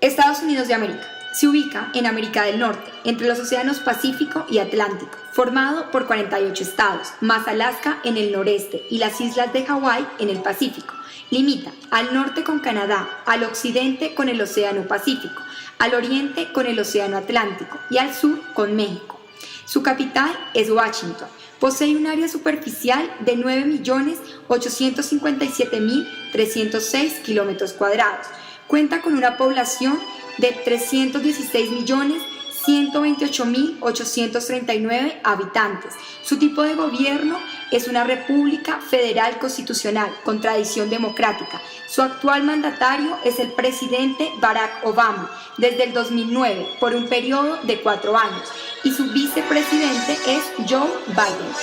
Estados Unidos de América. Se ubica en América del Norte, entre los océanos Pacífico y Atlántico, formado por 48 estados, más Alaska en el noreste y las islas de Hawái en el Pacífico. Limita al norte con Canadá, al occidente con el Océano Pacífico, al oriente con el Océano Atlántico y al sur con México. Su capital es Washington. Posee un área superficial de 9.857.306 kilómetros cuadrados. Cuenta con una población de 316.128.839 habitantes. Su tipo de gobierno es una república federal constitucional con tradición democrática. Su actual mandatario es el presidente Barack Obama desde el 2009 por un periodo de 4 años y su vicepresidente es Joe Biden.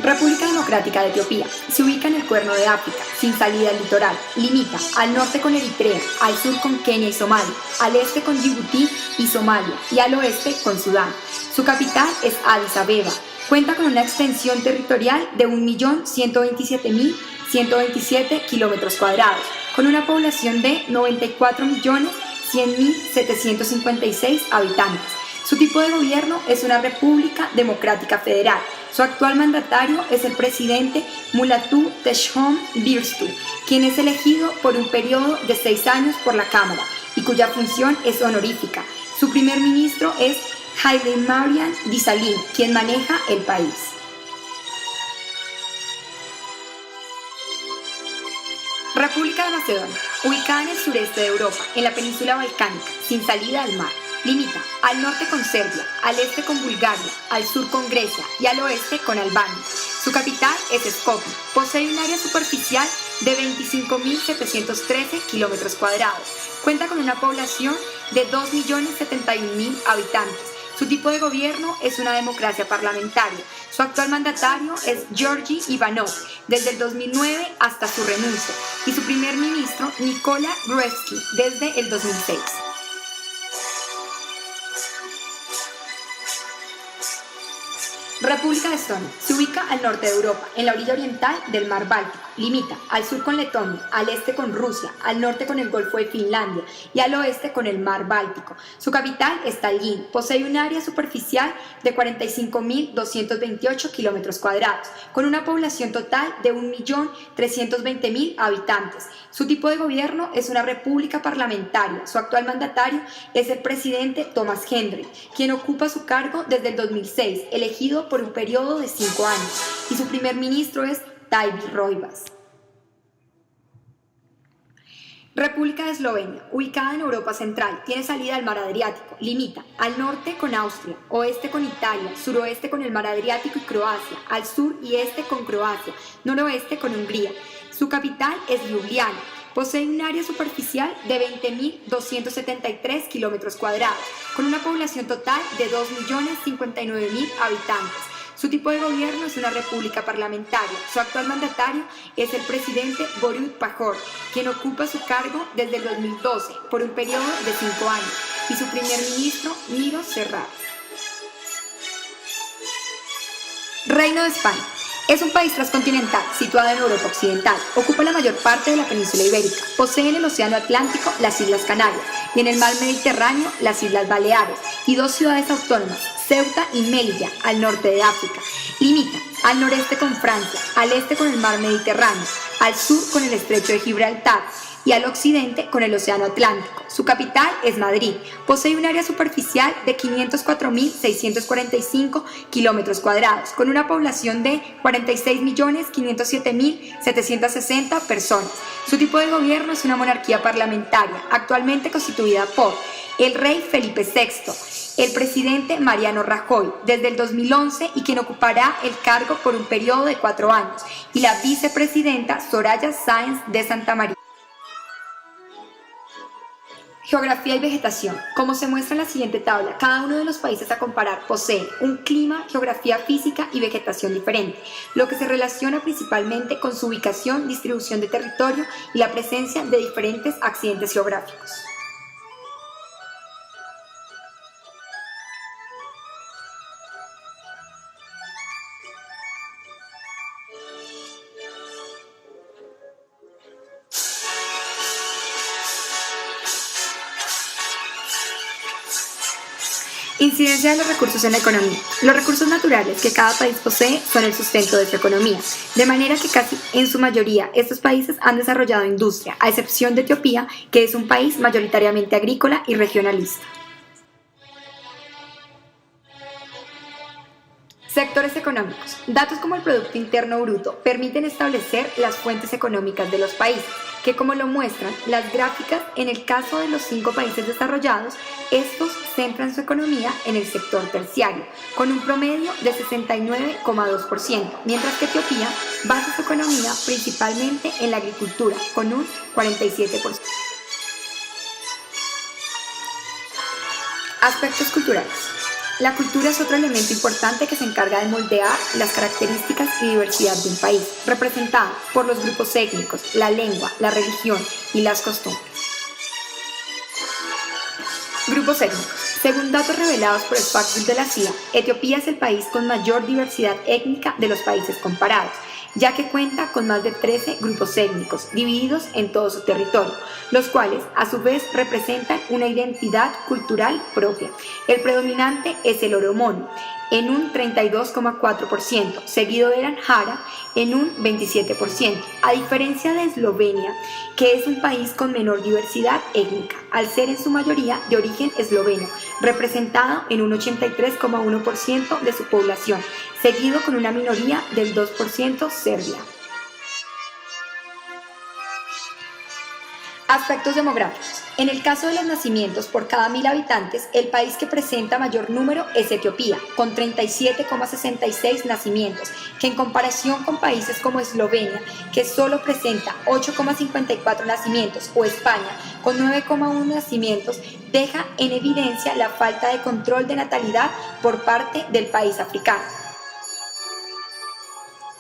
República Democrática de Etiopía. Se ubica en el Cuerno de África, sin salida al litoral. Limita al norte con Eritrea, al sur con Kenia y Somalia, al este con Djibouti y Somalia y al oeste con Sudán. Su capital es Addis Abeba. Cuenta con una extensión territorial de 1.127.127 kilómetros cuadrados, con una población de 94.100.756 habitantes. Su tipo de gobierno es una república democrática federal. Su actual mandatario es el presidente Mulatu Teshome Birstu, quien es elegido por un periodo de 6 años por la Cámara y cuya función es honorífica. Su primer ministro es Haile Mariam Desalegn, quien maneja el país. República de Macedonia, ubicada en el sureste de Europa, en la península balcánica, sin salida al mar. Limita al norte con Serbia, al este con Bulgaria, al sur con Grecia y al oeste con Albania. Su capital es Skopje. Posee un área superficial de 25.713 kilómetros cuadrados. Cuenta con una población de 2.071.000 habitantes. Su tipo de gobierno es una democracia parlamentaria. Su actual mandatario es Georgi Ivanov, desde el 2009 hasta su renuncia, y su primer ministro, Nikola Gruevski, desde el 2006. República de Estonia. Se ubica al norte de Europa, en la orilla oriental del mar Báltico. Limita al sur con Letonia, al este con Rusia, al norte con el Golfo de Finlandia y al oeste con el mar Báltico. Su capital es Tallinn. Posee un área superficial de 45.228 kilómetros cuadrados, con una población total de 1.320.000 habitantes. Su tipo de gobierno es una república parlamentaria. Su actual mandatario es el presidente Thomas Hendrik, quien ocupa su cargo desde el 2006, elegido por un periodo de 5 años, y su primer ministro es Taibi Roivas. República de Eslovenia, ubicada en Europa Central, tiene salida al mar Adriático. Limita al norte con Austria, oeste con Italia, suroeste con el mar Adriático y Croacia, al sur y este con Croacia, noroeste con Hungría. Su capital es Ljubljana. Posee un área superficial de 20.273 kilómetros cuadrados, con una población total de 2.059.000 habitantes. Su tipo de gobierno es una república parlamentaria. Su actual mandatario es el presidente Borut Pahor, quien ocupa su cargo desde el 2012 por un periodo de 5 años, y su primer ministro, Miro Serrat. Reino de España. Es un país transcontinental situado en Europa Occidental. Ocupa la mayor parte de la península ibérica. Posee en el Océano Atlántico las Islas Canarias y en el mar Mediterráneo las Islas Baleares y 2 ciudades autónomas, Ceuta y Melilla, al norte de África. Limita al noreste con Francia, al este con el mar Mediterráneo, al sur con el estrecho de Gibraltar y al occidente con el Océano Atlántico. Su capital es Madrid. Posee un área superficial de 504.645 kilómetros cuadrados, con una población de 46.507.760 personas. Su tipo de gobierno es una monarquía parlamentaria, actualmente constituida por el rey Felipe VI, el presidente Mariano Rajoy, desde el 2011 y quien ocupará el cargo por un periodo de 4 años, y la vicepresidenta Soraya Sáenz de Santamaría. Geografía y vegetación. Como se muestra en la siguiente tabla, cada uno de los países a comparar posee un clima, geografía física y vegetación diferente, lo que se relaciona principalmente con su ubicación, distribución de territorio y la presencia de diferentes accidentes geográficos. Incidencia de los recursos en la economía. Los recursos naturales que cada país posee son el sustento de su economía, de manera que casi en su mayoría estos países han desarrollado industria, a excepción de Etiopía, que es un país mayoritariamente agrícola y regionalista. Sectores económicos. Datos como el Producto Interno Bruto permiten establecer las fuentes económicas de los países, que como lo muestran las gráficas, en el caso de los 5 países desarrollados, estos centran su economía en el sector terciario, con un promedio de 69,2%, mientras que Etiopía basa su economía principalmente en la agricultura, con un 47%. Aspectos culturales. La cultura es otro elemento importante que se encarga de moldear las características y diversidad de un país, representada por los grupos étnicos, la lengua, la religión y las costumbres. Grupos étnicos. Según datos revelados por el Factbook de la CIA, Etiopía es el país con mayor diversidad étnica de los países comparados, ya que cuenta con más de 13 grupos étnicos divididos en todo su territorio, los cuales a su vez representan una identidad cultural propia. El predominante es el oromono, en un 32,4%, seguido del amhara en un 27%, a diferencia de Eslovenia, que es un país con menor diversidad étnica, al ser en su mayoría de origen esloveno, representado en un 83,1% de su población, seguido con una minoría del 2% serbia. Aspectos demográficos. En el caso de los nacimientos por cada 1.000 habitantes, el país que presenta mayor número es Etiopía, con 37,66 nacimientos, que en comparación con países como Eslovenia, que solo presenta 8,54 nacimientos, o España, con 9,1 nacimientos, deja en evidencia la falta de control de natalidad por parte del país africano.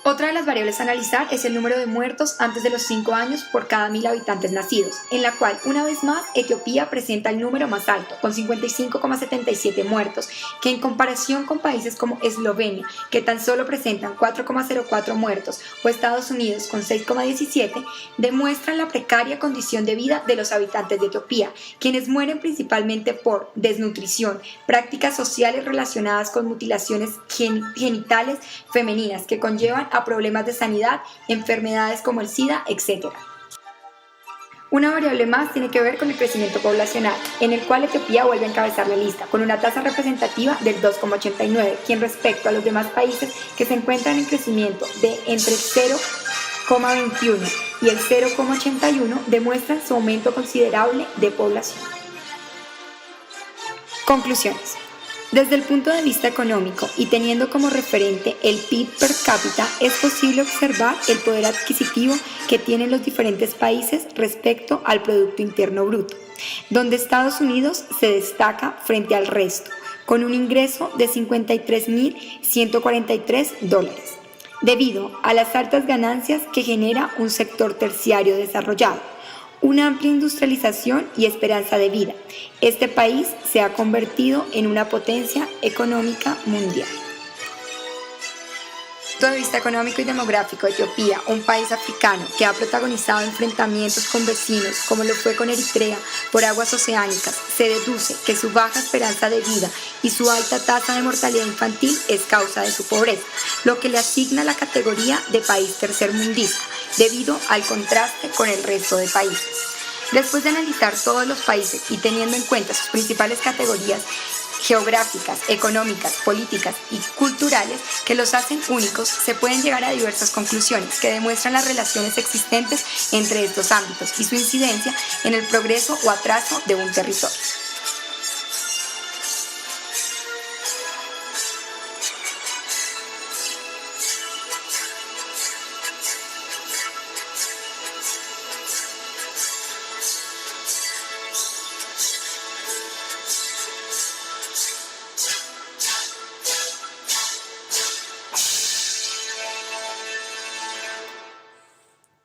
Otra de las variables a analizar es el número de muertos antes de los 5 años por cada 1.000 habitantes nacidos, en la cual, una vez más, Etiopía presenta el número más alto, con 55,77 muertos, que en comparación con países como Eslovenia, que tan solo presentan 4,04 muertos, o Estados Unidos, con 6,17, demuestran la precaria condición de vida de los habitantes de Etiopía, quienes mueren principalmente por desnutrición, prácticas sociales relacionadas con mutilaciones genitales femeninas que conllevan a problemas de sanidad, enfermedades como el SIDA, etc. Una variable más tiene que ver con el crecimiento poblacional, en el cual Etiopía vuelve a encabezar la lista, con una tasa representativa del 2,89, quien respecto a los demás países que se encuentran en crecimiento de entre el 0,21 y el 0,81 demuestran su aumento considerable de población. Conclusiones. Desde el punto de vista económico y teniendo como referente el PIB per cápita, es posible observar el poder adquisitivo que tienen los diferentes países respecto al Producto Interno Bruto, donde Estados Unidos se destaca frente al resto, con un ingreso de $53.143, debido a las altas ganancias que genera un sector terciario desarrollado, una amplia industrialización y esperanza de vida. Este país se ha convertido en una potencia económica mundial. Desde el punto de vista económico y demográfico, Etiopía, un país africano que ha protagonizado enfrentamientos con vecinos, como lo fue con Eritrea, por aguas oceánicas, se deduce que su baja esperanza de vida y su alta tasa de mortalidad infantil es causa de su pobreza, lo que le asigna la categoría de país tercermundista, debido al contraste con el resto de países. Después de analizar todos los países y teniendo en cuenta sus principales categorías geográficas, económicas, políticas y culturales que los hacen únicos, se pueden llegar a diversas conclusiones que demuestran las relaciones existentes entre estos ámbitos y su incidencia en el progreso o atraso de un territorio.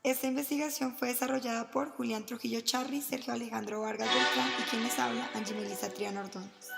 Esta investigación fue desarrollada por Julián Trujillo Charri, Sergio Alejandro Vargas Beltrán y quien les habla, Angie Melissa Triana Ordóñez.